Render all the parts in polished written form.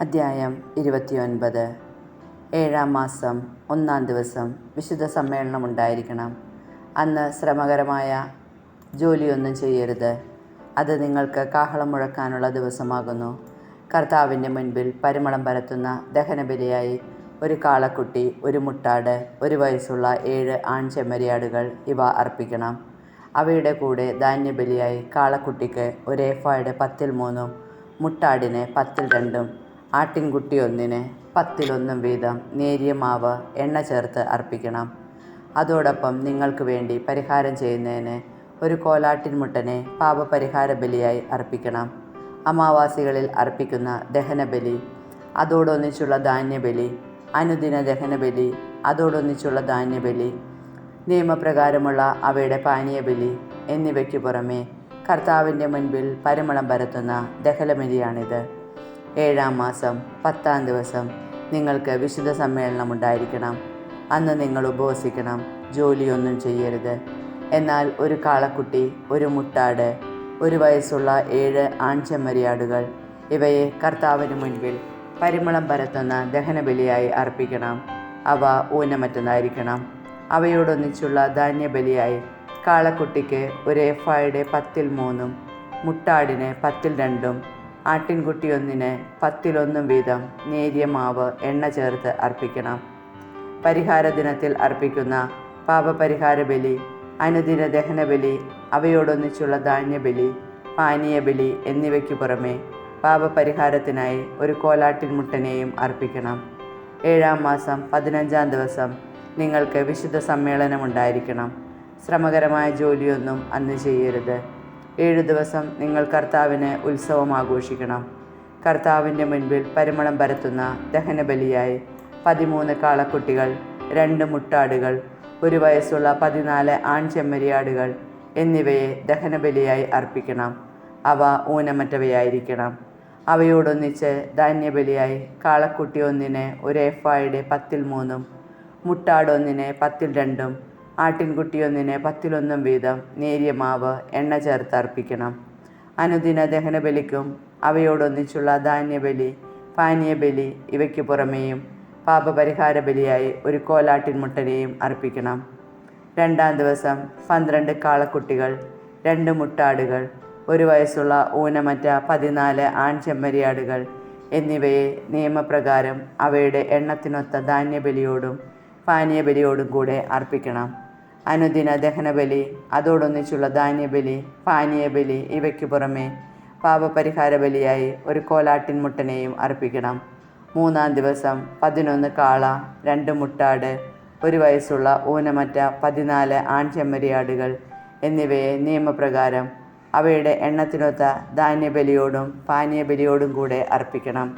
അദ്ധ്യായം 29. 7-ാം മാസം 1-ാം ദിവസം വിശുദ്ധ സമ്മേളനമുണ്ടായിരിക്കണം. അന്ന് ശ്രമകരമായ ജോലിയൊന്നും ചെയ്യരുത്. അത് നിങ്ങൾക്ക് കാഹളം മുഴക്കാനുള്ള ദിവസമാകുന്നു. കർത്താവിൻ്റെ മുൻപിൽ പരിമളം പരത്തുന്ന ദഹനബലിയായി ഒരു കാളക്കുട്ടി, ഒരു മുട്ടാട്, 1 വയസ്സുള്ള 7 ആൺചെമ്മരിയാടുകൾ ഇവ അർപ്പിക്കണം. അവയുടെ കൂടെ ധാന്യബലിയായി കാളക്കുട്ടിക്ക് 1 ഏഫായുടെ 10-3, മുട്ടാടിന് 10-2, ആട്ടിൻകുട്ടി ഒന്നിന് 10-1 വീതം നേരിയ മാവ് എണ്ണ ചേർത്ത് അർപ്പിക്കണം. അതോടൊപ്പം നിങ്ങൾക്ക് വേണ്ടി പരിഹാരം ചെയ്യുന്നതിന് ഒരു കോലാട്ടിൻമുട്ടനെ പാപപരിഹാര ബലിയായി അർപ്പിക്കണം. അമാവാസികളിൽ അർപ്പിക്കുന്ന ദഹനബലി, അതോടൊന്നിച്ചുള്ള ധാന്യബലി, അനുദിന ദഹനബലി, അതോടൊന്നിച്ചുള്ള ധാന്യബലി, നിയമപ്രകാരമുള്ള അവയുടെ പാനീയബലി എന്നിവയ്ക്കു പുറമെ കർത്താവിൻ്റെ മുൻപിൽ പരിമളം പരത്തുന്ന ദഹനബലിയാണിത്. 7-ാം മാസം 10-ാം ദിവസം നിങ്ങൾക്ക് വിശുദ്ധ സമ്മേളനമുണ്ടായിരിക്കണം. അന്ന് നിങ്ങൾ ഉപവസിക്കണം, ജോലിയൊന്നും ചെയ്യരുത്. എന്നാൽ ഒരു കാളക്കുട്ടി, ഒരു മുട്ടാട്, 1 വയസ്സുള്ള 7 ആൺചെമ്മരിയാടുകൾ ഇവയെ കർത്താവിന് മുൻപിൽ പരിമളം പരത്തുന്ന ദഹനബലിയായി അർപ്പിക്കണം. അവ ഊനമറ്റതായിരിക്കണം. അവയോടൊന്നിച്ചുള്ള ധാന്യബലിയായി കാളക്കുട്ടിക്ക് 1 ഏഫായുടെ 10-3, മുട്ടാടിന് 10-2, ആട്ടിൻകുട്ടി ഒന്നിന് 10-1 വീതം നേരിയ മാവ് എണ്ണ ചേർത്ത് അർപ്പിക്കണം. പരിഹാര ദിനത്തിൽ അർപ്പിക്കുന്ന പാപപരിഹാര ബലി, അനുദിന ദഹനബലി, അവയോടൊന്നിച്ചുള്ള ധാന്യബലി, പാനീയബലി എന്നിവയ്ക്കു പുറമെ പാപപരിഹാരത്തിനായി ഒരു കോലാട്ടിൻമുട്ടനെയും അർപ്പിക്കണം. 7-ാം മാസം 15-ാം ദിവസം നിങ്ങൾക്ക് വിശുദ്ധ സമ്മേളനമുണ്ടായിരിക്കണം. ശ്രമകരമായ ജോലിയൊന്നും അന്ന് ചെയ്യരുത്. 7 ദിവസം നിങ്ങൾ കർത്താവിന് ഉത്സവം ആഘോഷിക്കണം. കർത്താവിൻ്റെ മുൻപിൽ പരിമളം പരത്തുന്ന ദഹനബലിയായി 13 കാളക്കുട്ടികൾ, 2 മുട്ടാടുകൾ, 1 വയസ്സുള്ള 14 ആൺചെമ്മരിയാടുകൾ എന്നിവയെ ദഹനബലിയായി അർപ്പിക്കണം. അവ ഊനമറ്റവയായിരിക്കണം. അവയോടൊന്നിച്ച് ധാന്യബലിയായി കാളക്കുട്ടി ഒന്നിന് 1 ഏഫായുടെ 10-3, മുട്ടാട് ഒന്നിന് 10-2, ആട്ടിൻകുട്ടി ഒന്നിന് 10-1 വീതം നേരിയ മാവ് എണ്ണ ചേർത്ത് അർപ്പിക്കണം. അനുദിന ദഹനബലിക്കും അവയോടൊന്നിച്ചുള്ള ധാന്യബലി, പാനീയബലി ഇവയ്ക്കു പുറമേയും പാപപരിഹാര ബലിയായി ഒരു കോലാട്ടിൻമുട്ടനെയും അർപ്പിക്കണം. 2-ാം ദിവസം 12 കാളക്കുട്ടികൾ, 2 മുട്ടാടുകൾ, 1 വയസ്സുള്ള ഊനമറ്റ 14 ആൺചെമ്മരിയാടുകൾ എന്നിവയെ നിയമപ്രകാരം അവയുടെ എണ്ണത്തിനൊത്ത ധാന്യബലിയോടും പാനീയബലിയോടും കൂടെ അർപ്പിക്കണം. അനുദിന ദഹനബലി, അതോടൊന്നിച്ചുള്ള ധാന്യബലി, പാനീയബലി ഇവയ്ക്കു പുറമെ പാപപരിഹാര ബലിയായി ഒരു കോലാട്ടിൻമുട്ടനെയും അർപ്പിക്കണം. 3-ാം ദിവസം 11 കാള, 2 മുട്ടാട്, 1 വയസ്സുള്ള ഊനമറ്റ 14 ആൺചെമ്മരിയാടുകൾ എന്നിവയെ നിയമപ്രകാരം അവയുടെ എണ്ണത്തിനൊത്ത ധാന്യബലിയോടും പാനീയബലിയോടും കൂടെ അർപ്പിക്കണം.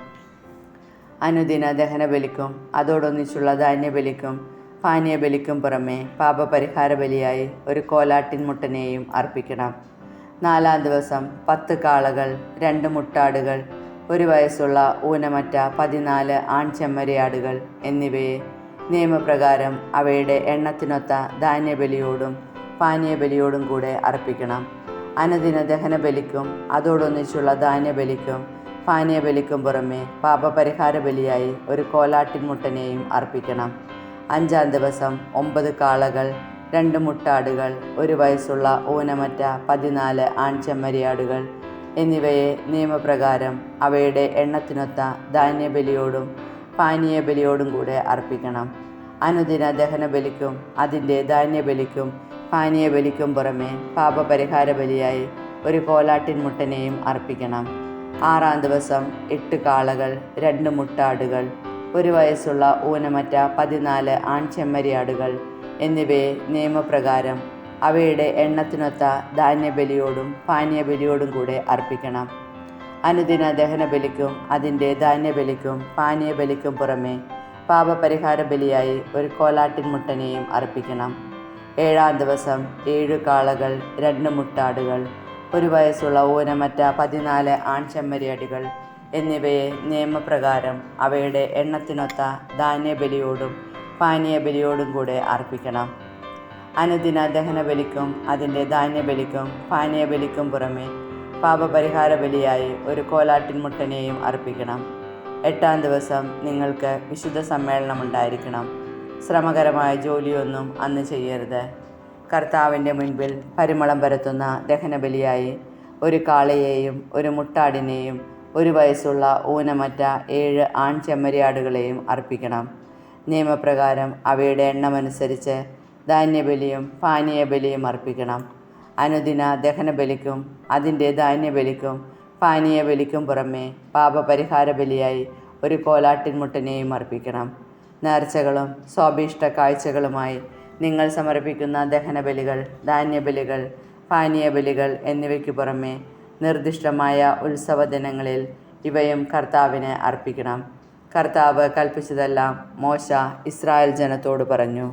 അനുദിന ദഹനബലിക്കും അതോടൊന്നിച്ചുള്ള ധാന്യബലിക്കും പാനീയബലിക്കും പുറമെ പാപപരിഹാര ബലിയായി ഒരു കോലാട്ടിൻമുട്ടനെയും അർപ്പിക്കണം. 4-ാം ദിവസം 10 കാളകൾ, 2 മുട്ടാടുകൾ, 1 വയസ്സുള്ള ഊനമറ്റ 14 ആൺചെമ്മരിയാടുകൾ എന്നിവയെ നിയമപ്രകാരം അവയുടെ എണ്ണത്തിനൊത്ത ധാന്യബലിയോടും പാനീയബലിയോടും കൂടെ അർപ്പിക്കണം. അനുദിന ദഹനബലിക്കും അതോടൊന്നിച്ചുള്ള ധാന്യബലിക്കും പാനീയബലിക്കും പുറമെ പാപപരിഹാര ബലിയായി ഒരു കോലാട്ടിൻമുട്ടനെയും അർപ്പിക്കണം. 5-ാം ദിവസം 9 കാളകൾ, 2 മുട്ടാടുകൾ, 1 വയസ്സുള്ള ഊനമറ്റ 14 ആൺചെമ്മരിയാടുകൾ എന്നിവയെ നിയമപ്രകാരം അവയുടെ എണ്ണത്തിനൊത്ത ധാന്യബലിയോടും പാനീയബലിയോടും കൂടെ അർപ്പിക്കണം. അനുദിന ദഹനബലിക്കും അതിൻ്റെ ധാന്യബലിക്കും പാനീയബലിക്കും പുറമെ പാപപരിഹാര ബലിയായി ഒരു കോലാട്ടിൻമുട്ടനെയും അർപ്പിക്കണം. 6-ാം ദിവസം 8 കാളകൾ, 2 മുട്ടാടുകൾ, 1 വയസ്സുള്ള ഊനമറ്റ 14 ആൺചെമ്മരിയാടുകൾ എന്നിവയെ നിയമപ്രകാരം അവയുടെ എണ്ണത്തിനൊത്ത ധാന്യബലിയോടും പാനീയബലിയോടും കൂടെ അർപ്പിക്കണം. അനുദിന ദഹനബലിക്കും അതിൻ്റെ ധാന്യബലിക്കും പാനീയബലിക്കും പുറമെ പാപപരിഹാര ബലിയായി ഒരു കോലാട്ടിൻമുട്ടനെയും അർപ്പിക്കണം. 7-ാം ദിവസം 7 കാളകൾ, 2 മുട്ടാടുകൾ, 1 വയസ്സുള്ള ഊനമറ്റ 14 ആൺചെമ്മരിയാടുകൾ എന്നിവയെ നിയമപ്രകാരം അവയുടെ എണ്ണത്തിനൊത്ത ധാന്യബലിയോടും പാനീയബലിയോടും കൂടെ അർപ്പിക്കണം. അനുദിന ദഹനബലിക്കും അതിൻ്റെ ധാന്യബലിക്കും പാനീയബലിക്കും പുറമെ പാപപരിഹാര ബലിയായി ഒരു കോലാട്ടിൻമുട്ടനെയും അർപ്പിക്കണം. 8-ാം ദിവസം നിങ്ങൾക്ക് വിശുദ്ധ സമ്മേളനമുണ്ടായിരിക്കണം. ശ്രമകരമായ ജോലിയൊന്നും അന്ന് ചെയ്യരുത്. കർത്താവിൻ്റെ മുൻപിൽ പരിമളം പരത്തുന്ന ദഹനബലിയായി ഒരു കാളയെയും ഒരു മുട്ടാടിനെയും 1 വയസ്സുള്ള ഊനമറ്റ 7 ആൺ ചെമ്മരിയാടുകളെയും അർപ്പിക്കണം. നിയമപ്രകാരം അവയുടെ എണ്ണമനുസരിച്ച് ധാന്യബലിയും പാനീയബലിയും അർപ്പിക്കണം. അനുദിന ദഹനബലിക്കും അതിൻ്റെ ധാന്യബലിക്കും പാനീയബലിക്കും പുറമെ പാപപരിഹാര ബലിയായി ഒരു കോലാട്ടിൻമുട്ടനെയും അർപ്പിക്കണം. നേർച്ചകളും സ്വാഭീഷ്ട കാഴ്ചകളുമായി നിങ്ങൾ സമർപ്പിക്കുന്ന ദഹനബലികൾ, ധാന്യബലികൾ, പാനീയബലികൾ എന്നിവയ്ക്കു പുറമെ നിർദ്ദിഷ്ടമായ ഉത്സവ ദിനങ്ങളിൽ ഇവയും കർത്താവിന് അർപ്പിക്കണം. കർത്താവ് കൽപ്പിച്ചതെല്ലാം മോശ ഇസ്രായേൽ ജനത്തോട് പറഞ്ഞു.